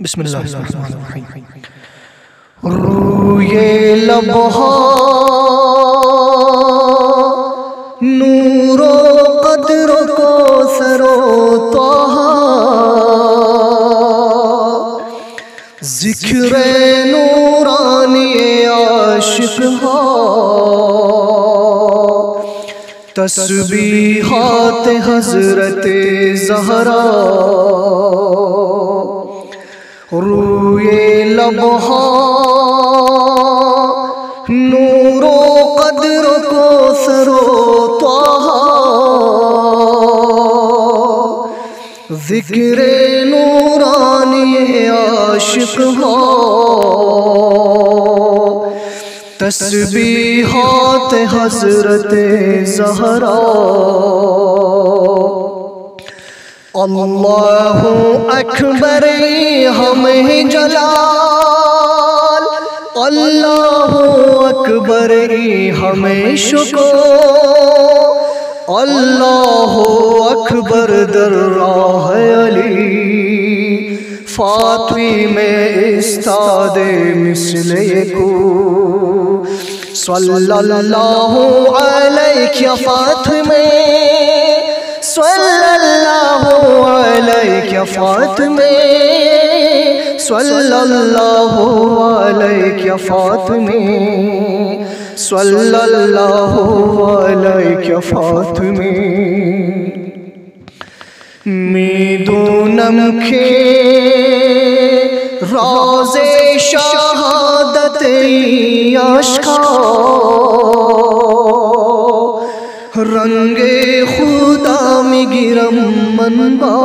بسم اللہ الرحمن الرحیم۔ روئے لبہا نور و قدر کو سرو طہا، ذکر نورانی عاشق ہا، تسبیحات حضرت زہرا۔ روئے لبہا نور و قدر کو سرو طہا، ذکر نورانی عاشق ہا، تسبیحات حضرت زہرا۔ اللہ اکبر ہمیں جلال، اللہ اکبر ہمیں شکر، اللہ اکبر در راہ علی، فاطمی میں استاد مثل کو، صلی اللہ علیہ فاطمہ، صلی اللہ علیہ فاطمہ، صلی اللہ علیہ فاطمہ، صلی اللہ علیہ فاطمہ۔ میدونم کے راز شہادت عاشقاں، رنگ خدا میں گرم منبع،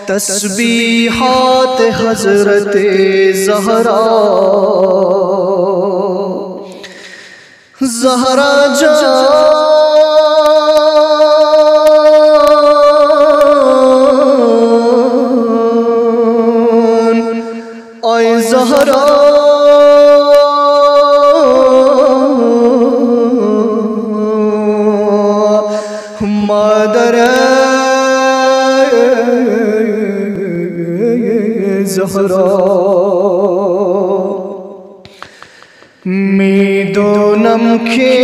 تسبیحات حضرت زہرا۔ زہرا جان اے زہرا، مادر زہرا، میدونم کے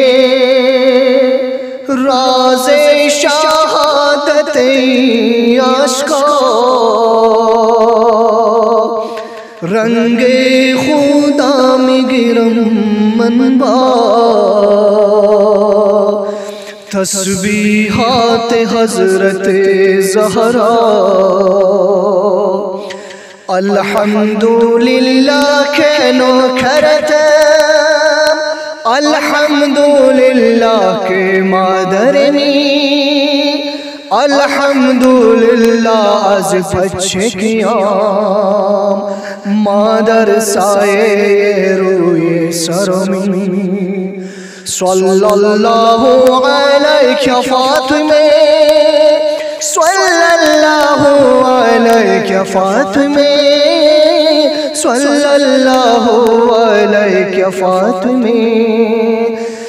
راز شہادت عاشقاں، رنگ خدا میں گرم منبع، تسبیحات حضرت زہرا۔ الحمدللہ کے نوکرتم، الحمدللہ کے مادر می، الحمدللہ از بچے قیام، مادر سائے روئے سرمی، صلی اللہ علیہ فاطمہ، صلی اللہ علیہ فاطمہ، صلی اللہ علیہ فاطمہ،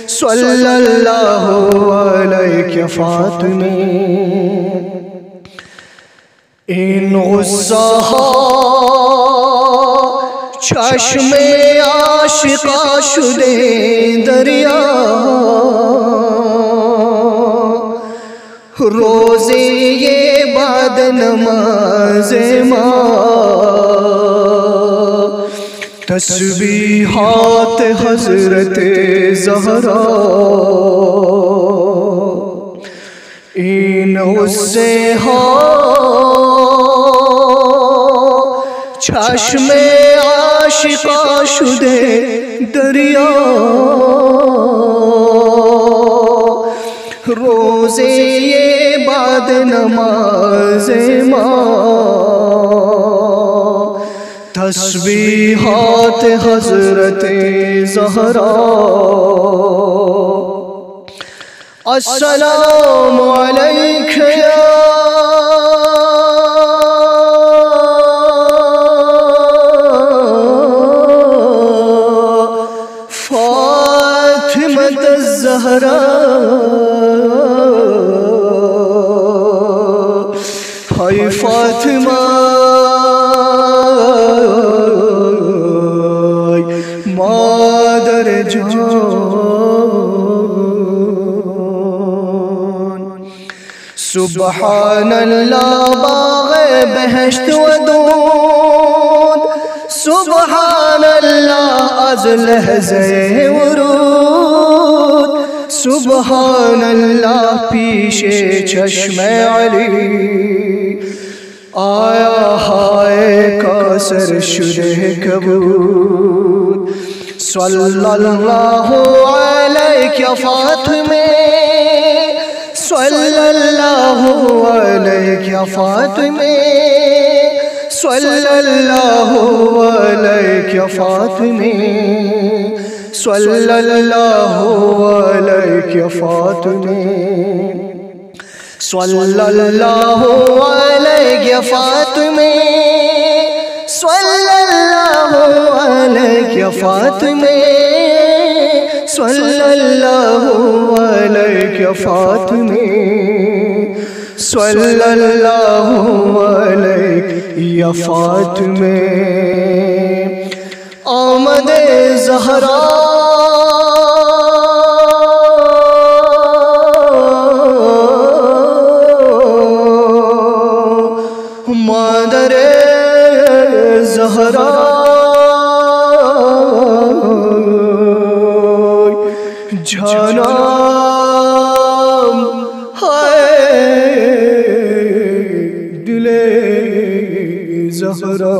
صلی اللہ علیہ فاطمہ۔ این غصہ چشم عاشقاں شدے دریا، روزے یہ بعد نماز ماں، تسبیحات حضرت زہرا۔ این غصے چشم عاشقاں شدے دریا، روزے یہ بعد نماز ماں، تسبیحات حضرت زہرا۔ السلام علیکہ یا فاطمہ الزہرا، ہائے فاطمہ مادر جان سبحان اللہ باغ بہشت ودود سبحان اللہ از لحظہ ورود سبحان اللہ پیش چشم علی آیا ہائے کاسر شدہ کبود صلی اللہ علیہ فاطمہ صلی اللہ علیہ فاطمہ صلی اللہ علیہ فاطمہ صلی اللہ علیہ فاطمہ صلی اللہ علیہ فاطمہ صلی اللہ علیہ فاطمہ صلی اللہ علیہ فاطمہ صلی اللہ علیہ فاطمہ آمد زہرا مادر زہرا جانا ہے دل زہرا